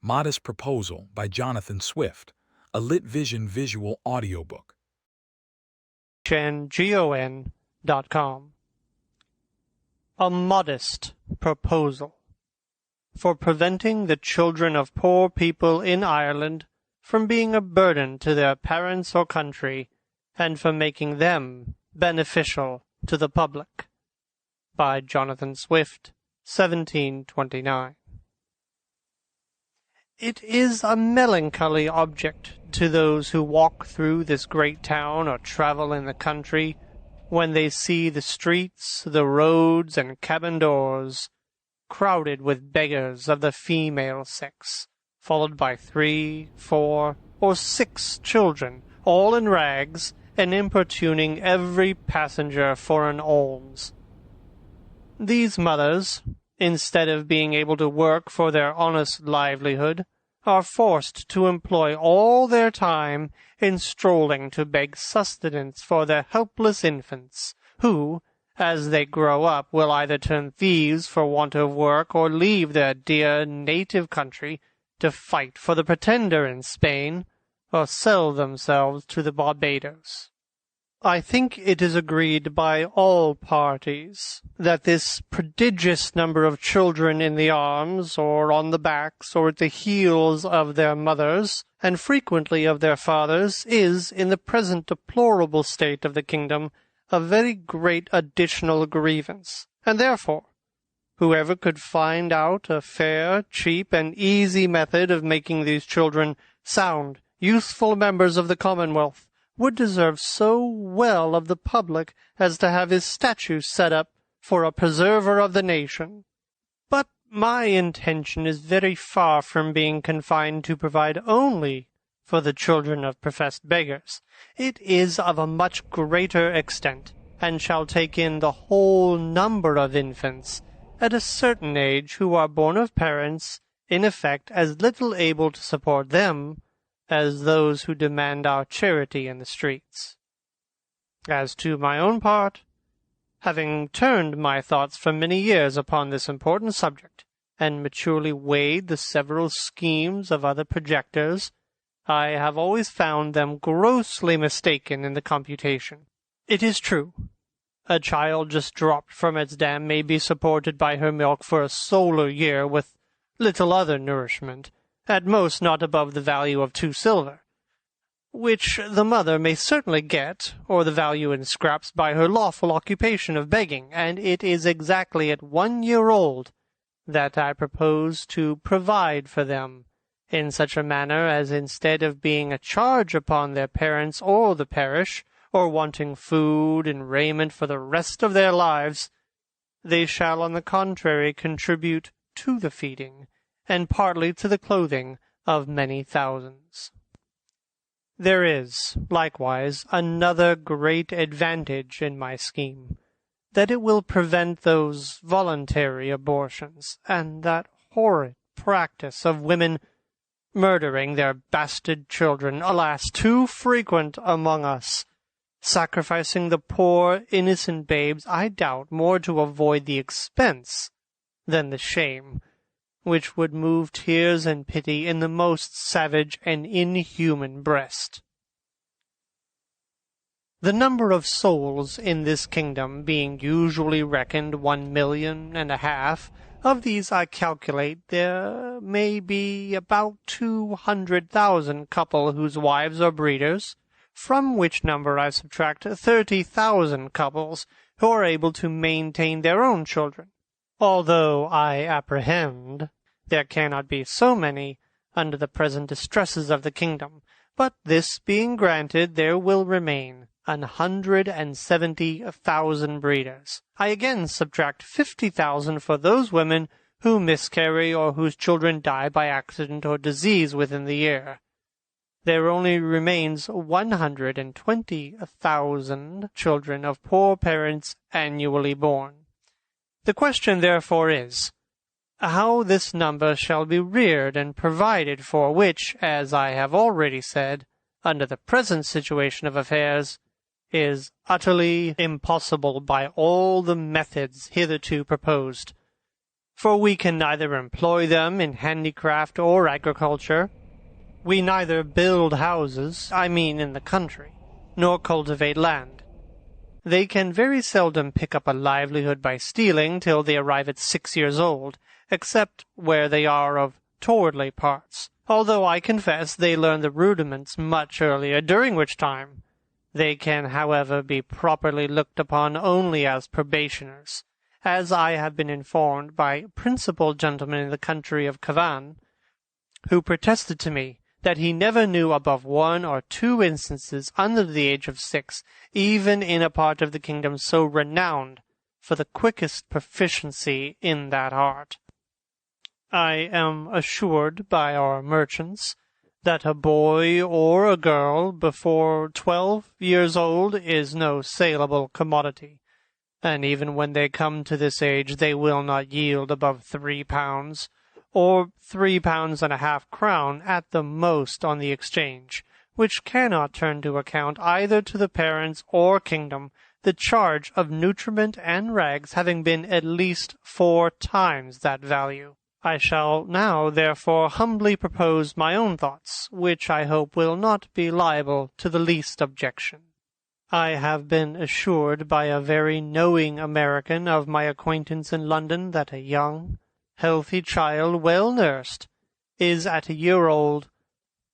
Modest Proposal by Jonathan Swift, a Lit Vision visual audiobook. GON.com. A modest proposal for preventing the children of poor people in Ireland from being a burden to their parents or country, and for making them beneficial to the public. By Jonathan Swift, 1729. It is a melancholy object to those who walk through this great town or travel in the country, when they see the streets, the roads, and cabin doors crowded with beggars of the female sex, followed by 3, 4, or 6 children, all in rags, and importuning every passenger for an alms. These mothers, instead of being able to work for their honest livelihood, are forced to employ all their time in strolling to beg sustenance for their helpless infants, who, as they grow up, will either turn thieves for want of work, or leave their dear native country to fight for the Pretender in Spain, or sell themselves to the Barbados. I think it is agreed by all parties that this prodigious number of children in the arms, or on the backs, or at the heels of their mothers, and frequently of their fathers, is, in the present deplorable state of the kingdom, a very great additional grievance, and therefore whoever could find out a fair, cheap, and easy method of making these children sound, useful members of the Commonwealth, would deserve so well of the public as to have his statue set up for a preserver of the nation. But my intention is very far from being confined to provide only for the children of professed beggars. It is of a much greater extent, and shall take in the whole number of infants at a certain age who are born of parents, in effect, as little able to support them as those who demand our charity in the streets. As to my own part, having turned my thoughts for many years upon this important subject, and maturely weighed the several schemes of other projectors, I have always found them grossly mistaken in the computation. It is true, a child just dropped from its dam may be supported by her milk for a solar year with little other nourishment, at most not above the value of 2 silver, which the mother may certainly get, or the value in scraps, by her lawful occupation of begging, and it is exactly at 1 year old that I propose to provide for them, in such a manner as, instead of being a charge upon their parents or the parish, or wanting food and raiment for the rest of their lives, they shall on the contrary contribute to the feeding, and partly to the clothing of many thousands. There is, likewise, another great advantage in my scheme, that it will prevent those voluntary abortions, and that horrid practice of women murdering their bastard children, alas, too frequent among us, sacrificing the poor innocent babes, I doubt, more to avoid the expense than the shame, which would move tears and pity in the most savage and inhuman breast. The number of souls in this kingdom being usually reckoned 1.5 million, of these I calculate there may be about 200,000 couple whose wives are breeders, from which number I subtract 30,000 couples who are able to maintain their own children, although I apprehend there cannot be so many under the present distresses of the kingdom. But this being granted, there will remain 170,000 breeders. I again subtract 50,000 for those women who miscarry or whose children die by accident or disease within the year. There only remains 120,000 children of poor parents annually born. The question therefore is, how this number shall be reared and provided for, which, as I have already said, under the present situation of affairs, is utterly impossible by all the methods hitherto proposed. for we can neither employ them in handicraft or agriculture. We neither build houses, I mean in the country, nor cultivate land. They can very seldom pick up a livelihood by stealing till they arrive at 6 years old, except where they are of towardly parts, although I confess they learn the rudiments much earlier, during which time they can, however, be properly looked upon only as probationers, as I have been informed by a principal gentleman in the country of Cavan, who protested to me that he never knew above 1 or 2 instances under the age of 6, even in a part of the kingdom so renowned for the quickest proficiency in that art. I am assured by our merchants that a boy or a girl before 12 years old is no saleable commodity, and even when they come to this age they will not yield above 3 pounds, or 3.5 crowns at the most on the exchange, which cannot turn to account either to the parents or kingdom the charge of nutriment and rags having been at least 4 times that value. I shall now, therefore, humbly propose my own thoughts, which I hope will not be liable to the least objection. I have been assured by a very knowing American of my acquaintance in London that a young, healthy child, well nursed, is at a year old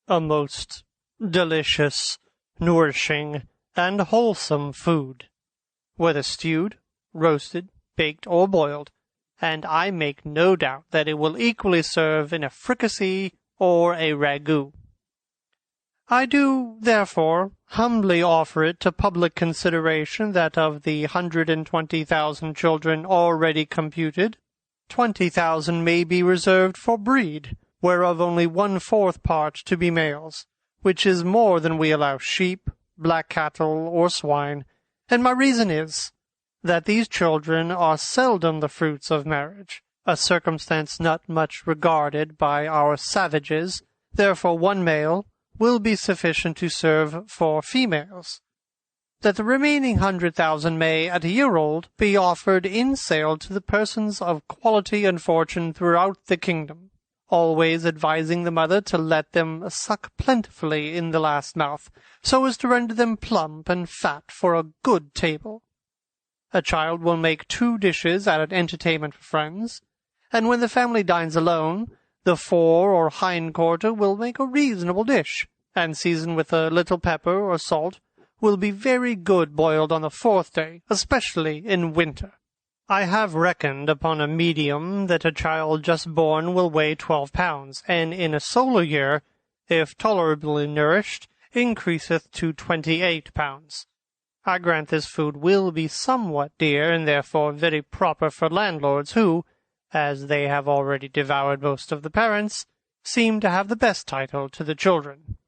a most delicious, nourishing, and wholesome food, whether stewed, roasted, baked, or boiled, and I make no doubt that it will equally serve in a fricassee or a ragout. I do, therefore, humbly offer it to public consideration that of the 120,000 children already computed, 20,000 may be reserved for breed, whereof only 1/4 part to be males, which is more than we allow sheep, black cattle, or swine, and my reason is, that these children are seldom the fruits of marriage, a circumstance not much regarded by our savages, therefore 1 male will be sufficient to serve for females, that the remaining 100,000 may, at a year old, be offered in sale to the persons of quality and fortune throughout the kingdom, always advising the mother to let them suck plentifully in the last mouth, so as to render them plump and fat for a good table. A child will make 2 dishes at an entertainment for friends, and when the family dines alone, the fore or hind quarter will make a reasonable dish, and seasoned with a little pepper or salt, will be very good boiled on the 4th day, especially in winter. I have reckoned upon a medium that a child just born will weigh 12 pounds, and in a solar year, if tolerably nourished, increaseth to 28 pounds. I grant this food will be somewhat dear, and therefore very proper for landlords who, as they have already devoured most of the parents, seem to have the best title to the children.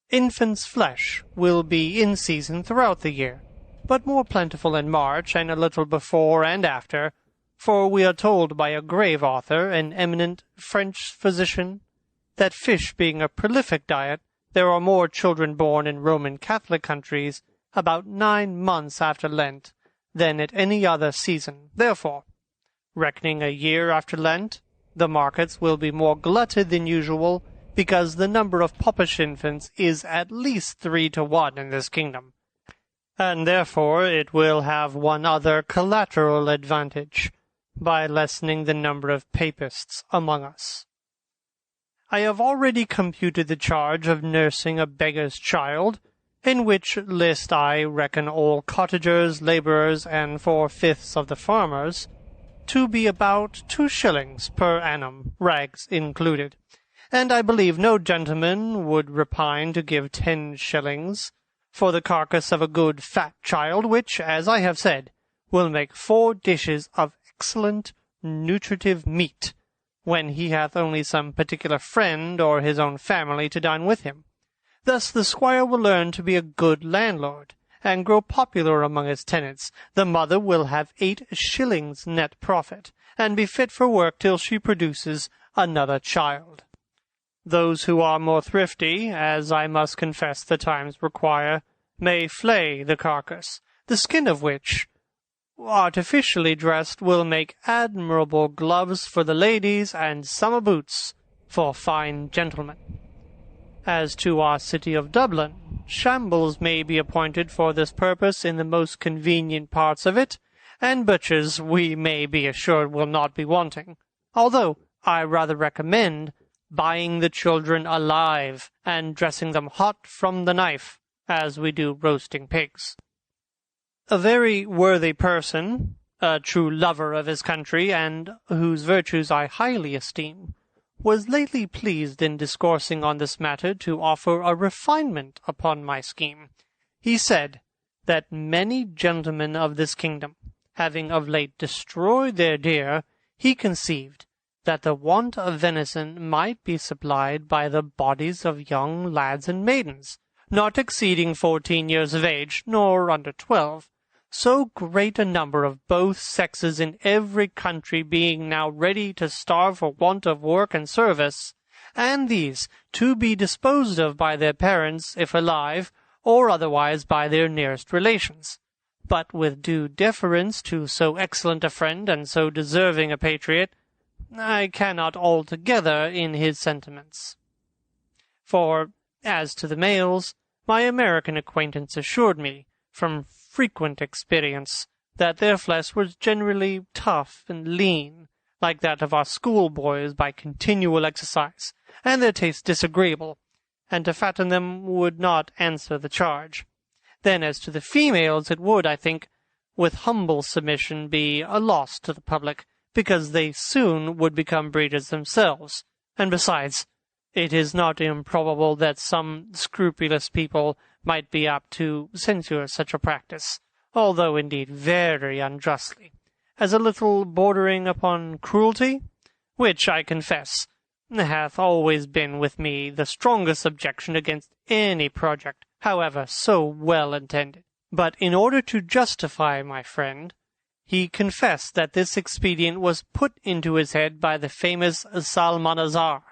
Infant's flesh will be in season throughout the year, but more plentiful in March and a little before and after, for we are told by a grave author, an eminent French physician, that fish being a prolific diet, there are more children born in Roman Catholic countries about 9 months after Lent than at any other season. Therefore, reckoning a year after Lent, the markets will be more glutted than usual, because the number of popish infants is at least 3 to 1 in this kingdom, and therefore it will have one other collateral advantage, by lessening the number of papists among us. I have already computed the charge of nursing a beggar's child, in which list I reckon all cottagers, labourers, and 4/5 of the farmers, to be about 2 shillings per annum, rags included, and I believe no gentleman would repine to give 10 shillings for the carcass of a good fat child, which, as I have said, will make 4 dishes of excellent nutritive meat, when he hath only some particular friend or his own family to dine with him. Thus the squire will learn to be a good landlord, and grow popular among his tenants. The mother will have 8 shillings net profit, and be fit for work till she produces another child. Those who are more thrifty, as I must confess the times require, may flay the carcass, the skin of which artificially dressed, will make admirable gloves for the ladies and summer boots for fine gentlemen. As to our city of Dublin, shambles may be appointed for this purpose in the most convenient parts of it, and butchers, we may be assured, will not be wanting, although I rather recommend buying the children alive and dressing them hot from the knife, as we do roasting pigs. A very worthy person, a true lover of his country, and whose virtues I highly esteem, was lately pleased in discoursing on this matter to offer a refinement upon my scheme. He said that many gentlemen of this kingdom, having of late destroyed their deer, he conceived that the want of venison might be supplied by the bodies of young lads and maidens, not exceeding 14 years of age, nor under 12, so great a number of both sexes in every country being now ready to starve for want of work and service, and these to be disposed of by their parents, if alive, or otherwise by their nearest relations, but with due deference to so excellent a friend and so deserving a patriot, I cannot altogether in his sentiments. For, as to the males, my American acquaintance assured me, from frequent experience, that their flesh was generally tough and lean, like that of our schoolboys by continual exercise, and their taste disagreeable, and to fatten them would not answer the charge. Then as to the females, it would, I think, with humble submission be a loss to the public, because they soon would become breeders themselves, and besides, it is not improbable that some scrupulous people might be apt to censure such a practice, although indeed very unjustly, as a little bordering upon cruelty, which, I confess, hath always been with me the strongest objection against any project, however so well intended. But in order to justify my friend, he confessed that this expedient was put into his head by the famous Salmanazar,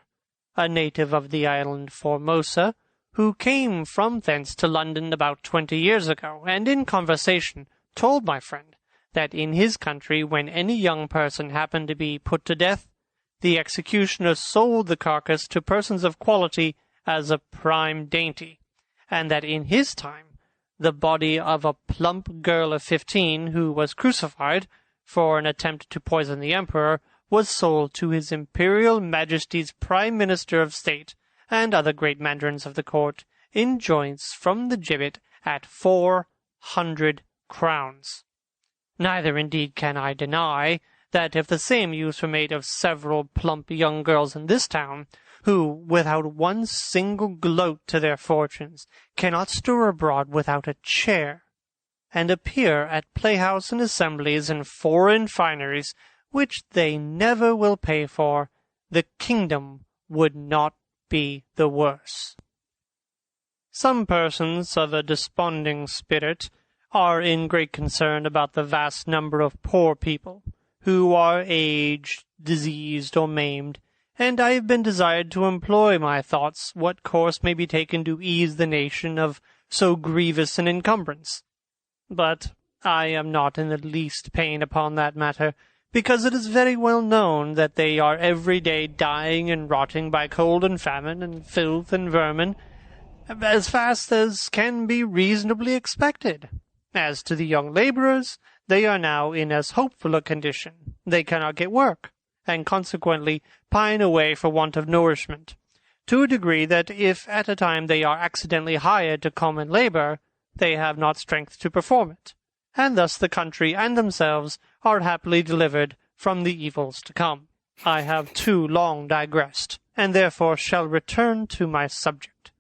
a native of the island Formosa, who came from thence to London about 20 years ago, and in conversation told my friend that in his country, when any young person happened to be put to death, the executioner sold the carcass to persons of quality as a prime dainty, and that in his time the body of a plump girl of 15, who was crucified for an attempt to poison the emperor, was sold to his Imperial Majesty's Prime Minister of State and other great mandarins of the court in joints from the gibbet at 400 crowns. Neither indeed can I deny that if the same use were made of several plump young girls in this town, who, without one single gloat to their fortunes, cannot stir abroad without a chair, and appear at playhouse and assemblies and foreign fineries, which they never will pay for, the kingdom would not be the worse. Some persons of a desponding spirit are in great concern about the vast number of poor people, who are aged, diseased, or maimed, and I have been desired to employ my thoughts what course may be taken to ease the nation of so grievous an encumbrance. But I am not in the least pain upon that matter, because it is very well known that they are every day dying and rotting by cold and famine and filth and vermin, as fast as can be reasonably expected. As to the young labourers, they are now in as hopeful a condition. They cannot get work, and consequently pine away for want of nourishment, to a degree that if at a time they are accidentally hired to common labour, they have not strength to perform it, and thus the country and themselves are happily delivered from the evils to come. I have too long digressed, and therefore shall return to my subject.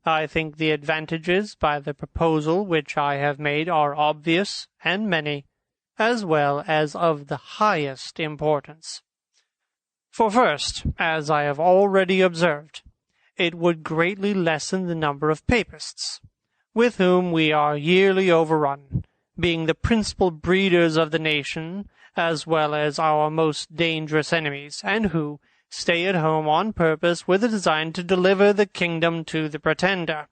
I think the advantages by the proposal which I have made are obvious and many, as well as of the highest importance. For first, as I have already observed, it would greatly lessen the number of papists, with whom we are yearly overrun, being the principal breeders of the nation, as well as our most dangerous enemies, and who stay at home on purpose with a design to deliver the kingdom to the pretender,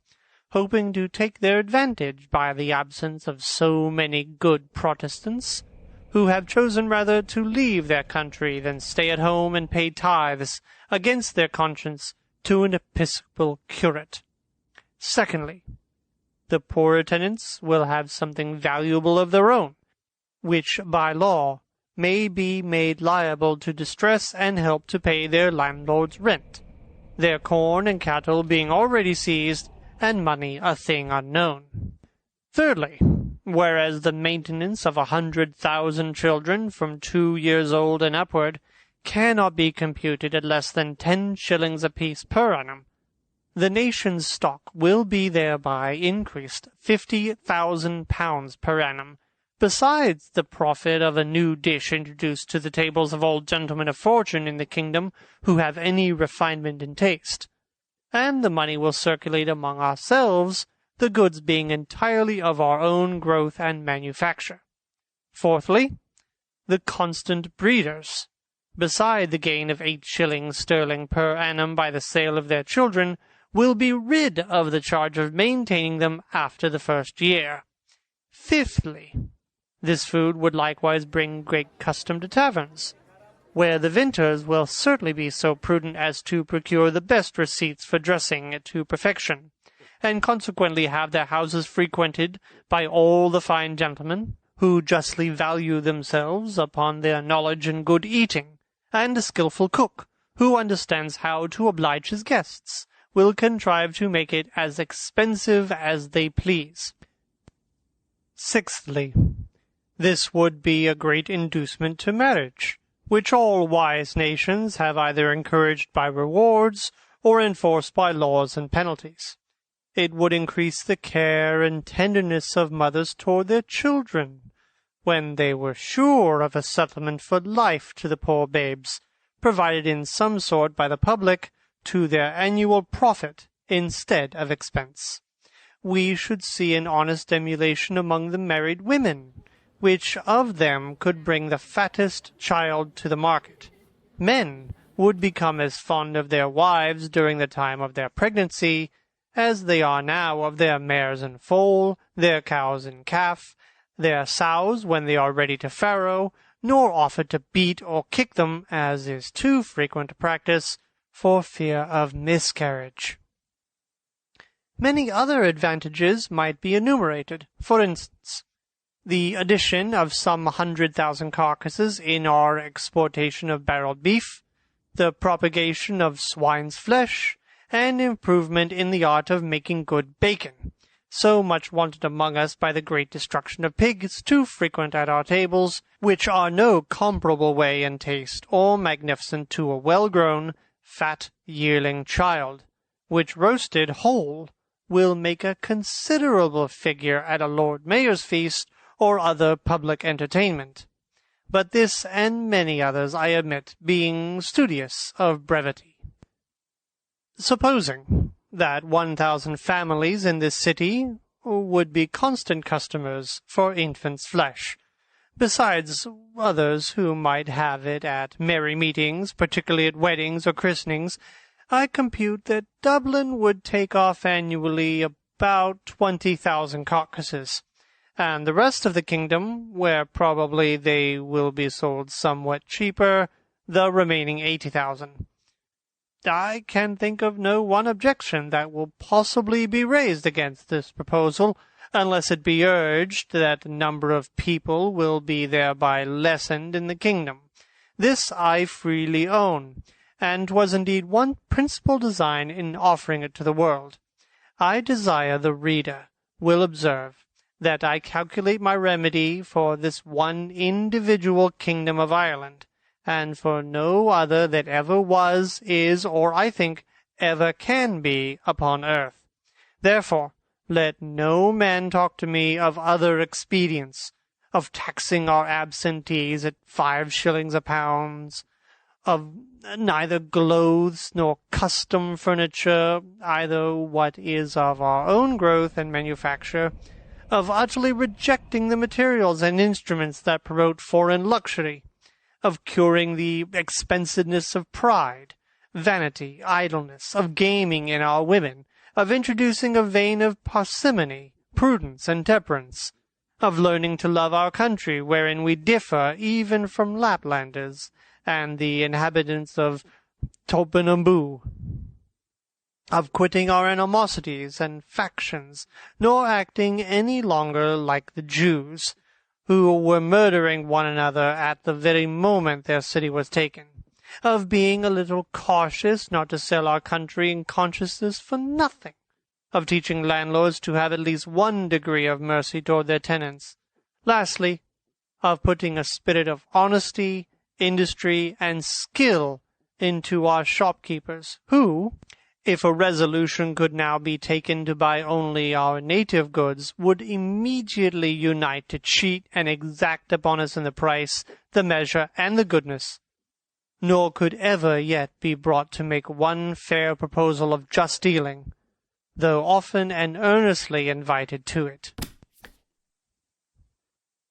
hoping to take their advantage by the absence of so many good Protestants, who have chosen rather to leave their country than stay at home and pay tithes against their conscience to an episcopal curate. Secondly, the poorer tenants will have something valuable of their own, which by law may be made liable to distress and help to pay their landlord's rent, their corn and cattle being already seized, and money a thing unknown. Thirdly, whereas the maintenance of 100,000 children from 2 years old and upward cannot be computed at less than 10 shillings apiece per annum, the nation's stock will be thereby increased £50,000 per annum, besides the profit of a new dish introduced to the tables of all gentlemen of fortune in the kingdom who have any refinement in taste, and the money will circulate among ourselves, the goods being entirely of our own growth and manufacture. Fourthly, the constant breeders, beside the gain of 8 shillings sterling per annum by the sale of their children, will be rid of the charge of maintaining them after the first year. Fifthly, this food would likewise bring great custom to taverns, where the vintners will certainly be so prudent as to procure the best receipts for dressing it to perfection, and consequently have their houses frequented by all the fine gentlemen, who justly value themselves upon their knowledge and good eating, and a skilful cook, who understands how to oblige his guests, will contrive to make it as expensive as they please. Sixthly, this would be a great inducement to marriage, which all wise nations have either encouraged by rewards or enforced by laws and penalties. It would increase the care and tenderness of mothers toward their children, when they were sure of a settlement for life to the poor babes, provided in some sort by the public to their annual profit instead of expense. We should see an honest emulation among the married women, which of them could bring the fattest child to the market. Men would become as fond of their wives during the time of their pregnancy as they are now of their mares and foal, their cows and calf, their sows when they are ready to farrow, nor offer to beat or kick them, as is too frequent a practice, for fear of miscarriage. Many other advantages might be enumerated. For instance, the addition of some 100,000 carcasses in our exportation of barreled beef, the propagation of swine's flesh, and improvement in the art of making good bacon, so much wanted among us by the great destruction of pigs too frequent at our tables, which are no comparable way in taste or magnificent to a well-grown, fat yearling child, which roasted whole will make a considerable figure at a Lord Mayor's feast or other public entertainment. But this and many others I omit, being studious of brevity. Supposing that 1,000 families in this city would be constant customers for infant's flesh, besides others who might have it at merry meetings, particularly at weddings or christenings, I compute that Dublin would take off annually about 20,000 carcasses, and the rest of the kingdom, where probably they will be sold somewhat cheaper, the remaining 80,000. I can think of no one objection that will possibly be raised against this proposal, unless it be urged that the number of people will be thereby lessened in the kingdom. This I freely own, and was indeed one principal design in offering it to the world. I desire the reader will observe that I calculate my remedy for this one individual kingdom of Ireland, and for no other that ever was, is, or I think ever can be upon earth. Therefore, let no man talk to me of other expedients, of taxing our absentees at 5 shillings a pound, of neither clothes nor custom furniture, either what is of our own growth and manufacture, of utterly rejecting the materials and instruments that promote foreign luxury, of curing the expensiveness of pride, vanity, idleness, of gaming in our women, of introducing a vein of parsimony, prudence, and temperance, of learning to love our country, wherein we differ even from Laplanders and the inhabitants of Topinamboo, of quitting our animosities and factions, nor acting any longer like the Jews, who were murdering one another at the very moment their city was taken, of being a little cautious not to sell our country in consciousness for nothing, of teaching landlords to have at least one degree of mercy toward their tenants, lastly, of putting a spirit of honesty, industry, and skill into our shopkeepers, who, if a resolution could now be taken to buy only our native goods, would immediately unite to cheat and exact upon us in the price, the measure, and the goodness, nor could ever yet be brought to make one fair proposal of just dealing, though often and earnestly invited to it.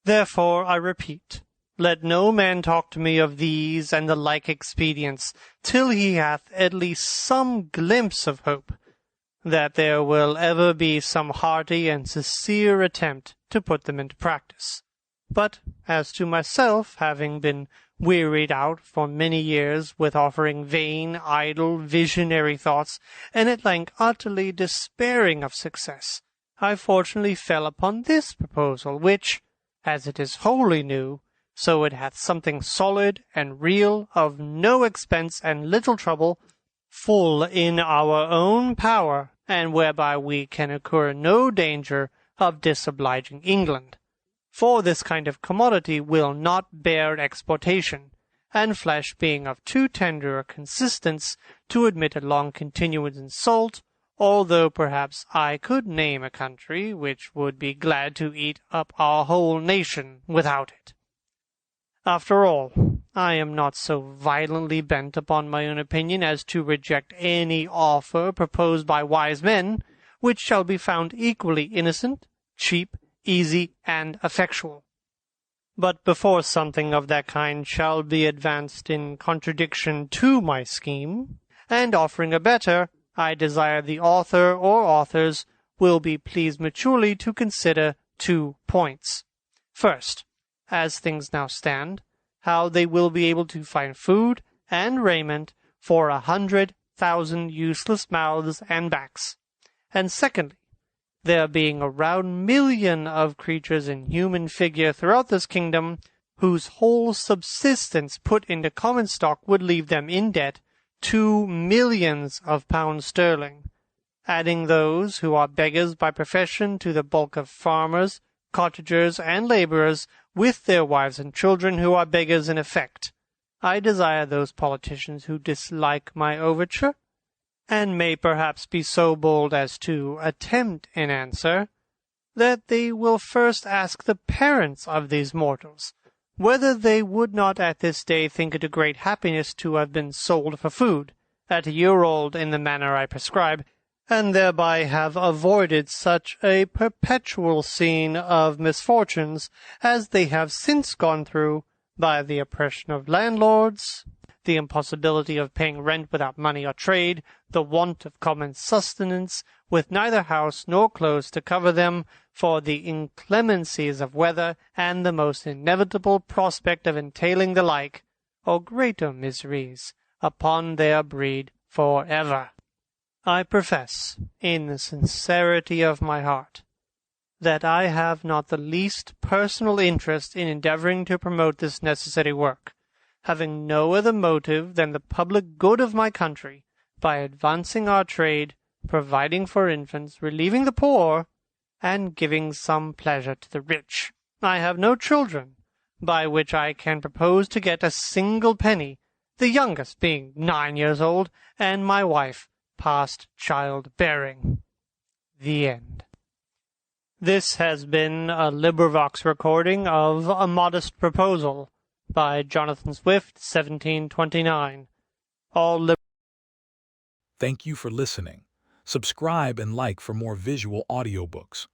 Therefore, I repeat, let no man talk to me of these and the like expedients, till he hath at least some glimpse of hope, that there will ever be some hearty and sincere attempt to put them into practice. But as to myself, having been wearied out for many years with offering vain, idle, visionary thoughts, and at length utterly despairing of success, I fortunately fell upon this proposal, which, as it is wholly new, so it hath something solid and real, of no expense and little trouble, full in our own power, and whereby we can incur no danger of disobliging England. For this kind of commodity will not bear exportation, and flesh being of too tender a consistence to admit a long continuance in salt, although perhaps I could name a country which would be glad to eat up our whole nation without it. After all, I am not so violently bent upon my own opinion as to reject any offer proposed by wise men, which shall be found equally innocent, cheap, easy, and effectual. But before something of that kind shall be advanced in contradiction to my scheme, and offering a better, I desire the author or authors will be pleased maturely to consider 2 points. First, as things now stand, how they will be able to find food and raiment for 100,000 useless mouths and backs. And secondly, there being a round million of creatures in human figure throughout this kingdom, whose whole subsistence put into common stock would leave them in debt 2 millions of pounds sterling, adding those who are beggars by profession to the bulk of farmers, cottagers, and labourers, with their wives and children, who are beggars in effect. I desire those politicians who dislike my overture, and may perhaps be so bold as to attempt an answer, that they will first ask the parents of these mortals, whether they would not at this day think it a great happiness to have been sold for food, at a year old in the manner I prescribe, and thereby have avoided such a perpetual scene of misfortunes as they have since gone through by the oppression of landlords, the impossibility of paying rent without money or trade, the want of common sustenance, with neither house nor clothes to cover them, for the inclemencies of weather, and the most inevitable prospect of entailing the like, or greater miseries, upon their breed for ever. I profess, in the sincerity of my heart, that I have not the least personal interest in endeavoring to promote this necessary work, having no other motive than the public good of my country, by advancing our trade, providing for infants, relieving the poor, and giving some pleasure to the rich. I have no children, by which I can propose to get a single penny, the youngest being 9 years old, and my wife past child-bearing. The end. This has been a LibriVox recording of A Modest Proposal by Jonathan Swift, 1729. Thank you for listening. Subscribe and like for more visual audiobooks.